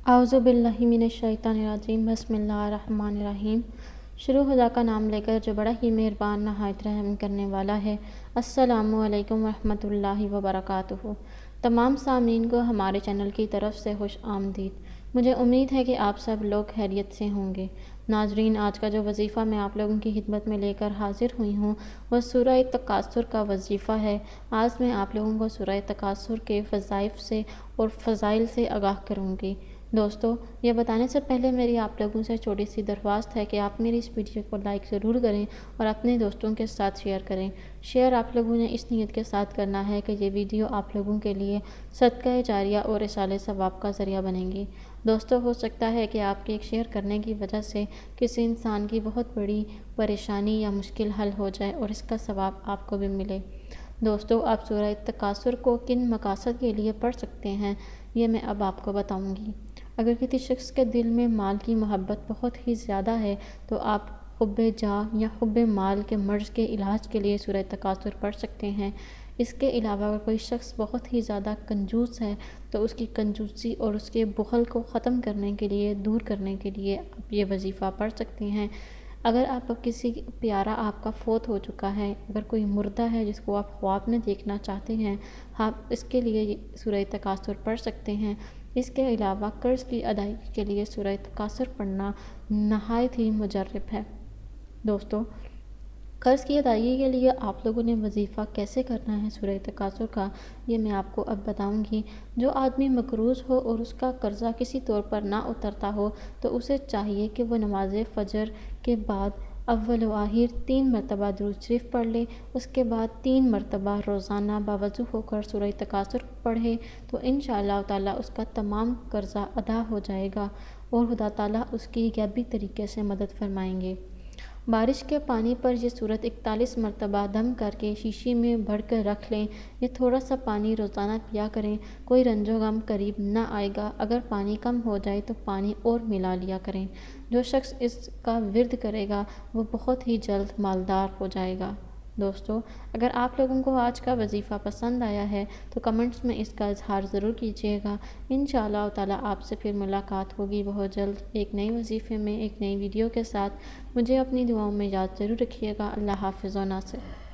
اعوذ باللہ من الشیطان الرجیم بسم اللہ الرحمن الرحیم۔ شروع خدا کا نام لے کر جو بڑا ہی مہربان نہایت رحم کرنے والا ہے۔ السلام علیکم ورحمۃ اللہ وبرکاتہ۔ تمام سامعین کو ہمارے چینل کی طرف سے خوش آمدید۔ مجھے امید ہے کہ آپ سب لوگ خیریت سے ہوں گے۔ ناظرین، آج کا جو وظیفہ میں آپ لوگوں کی خدمت میں لے کر حاضر ہوئی ہوں وہ سورہ تکاثر کا وظیفہ ہے۔ آج میں آپ لوگوں کو سورہ تکاثر کے وظائف سے اور فضائل سے آگاہ کروں گی۔ دوستو، یہ بتانے سے پہلے میری آپ لوگوں سے چھوٹی سی درخواست ہے کہ آپ میری اس ویڈیو کو لائک ضرور کریں اور اپنے دوستوں کے ساتھ شیئر کریں۔ شیئر آپ لوگوں نے اس نیت کے ساتھ کرنا ہے کہ یہ ویڈیو آپ لوگوں کے لیے صدقہ جاریہ اور ایصال ثواب کا ذریعہ بنے گی۔ دوستو، ہو سکتا ہے کہ آپ کے ایک شیئر کرنے کی وجہ سے کسی انسان کی بہت بڑی پریشانی یا مشکل حل ہو جائے اور اس کا ثواب آپ کو بھی ملے۔ دوستو، آپ سورہ تکاثر کو کن مقاصد کے لیے پڑھ سکتے ہیں یہ میں اب آپ کو بتاؤں گی۔ اگر کسی شخص کے دل میں مال کی محبت بہت ہی زیادہ ہے تو آپ حب جاہ یا حب مال کے مرض کے علاج کے لیے سورہ تکاثر پڑھ سکتے ہیں۔ اس کے علاوہ اگر کوئی شخص بہت ہی زیادہ کنجوس ہے تو اس کی کنجوسی اور اس کے بخل کو ختم کرنے کے لیے، دور کرنے کے لیے آپ یہ وظیفہ پڑھ سکتے ہیں۔ اگر آپ کسی پیارا آپ کا فوت ہو چکا ہے، اگر کوئی مردہ ہے جس کو آپ خواب میں دیکھنا چاہتے ہیں، آپ اس کے لیے سورہ تکاثر پڑھ سکتے ہیں۔ اس کے علاوہ قرض کی ادائیگی کے لیے سورہ تکاثر پڑھنا نہایت ہی مجرب ہے۔ دوستو، قرض کی ادائیگی کے لیے آپ لوگوں نے وظیفہ کیسے کرنا ہے سورہ تکاثر کا یہ میں آپ کو اب بتاؤں گی۔ جو آدمی مقروض ہو اور اس کا قرضہ کسی طور پر نہ اترتا ہو تو اسے چاہیے کہ وہ نماز فجر کے بعد اول و آخر 3 مرتبہ درود شریف پڑھ لے۔ اس کے بعد 3 مرتبہ روزانہ باوضو ہو کر سورہ تکاثر پڑھے تو انشاءاللہ تعالیٰ اس کا تمام قرضہ ادا ہو جائے گا اور خدا تعالیٰ اس کی غیبی طریقے سے مدد فرمائیں گے۔ بارش کے پانی پر یہ سورت 41 مرتبہ دم کر کے شیشی میں بھر کر رکھ لیں۔ یہ تھوڑا سا پانی روزانہ پیا کریں، کوئی رنج و غم قریب نہ آئے گا۔ اگر پانی کم ہو جائے تو پانی اور ملا لیا کریں۔ جو شخص اس کا ورد کرے گا وہ بہت ہی جلد مالدار ہو جائے گا۔ دوستو، اگر آپ لوگوں کو آج کا وظیفہ پسند آیا ہے تو کمنٹس میں اس کا اظہار ضرور کیجیے گا۔ انشاءاللہ تعالیٰ آپ سے پھر ملاقات ہوگی بہت جلد ایک نئی وظیفے میں، ایک نئی ویڈیو کے ساتھ۔ مجھے اپنی دعاؤں میں یاد ضرور رکھیے گا۔ اللہ حافظ و ناصر۔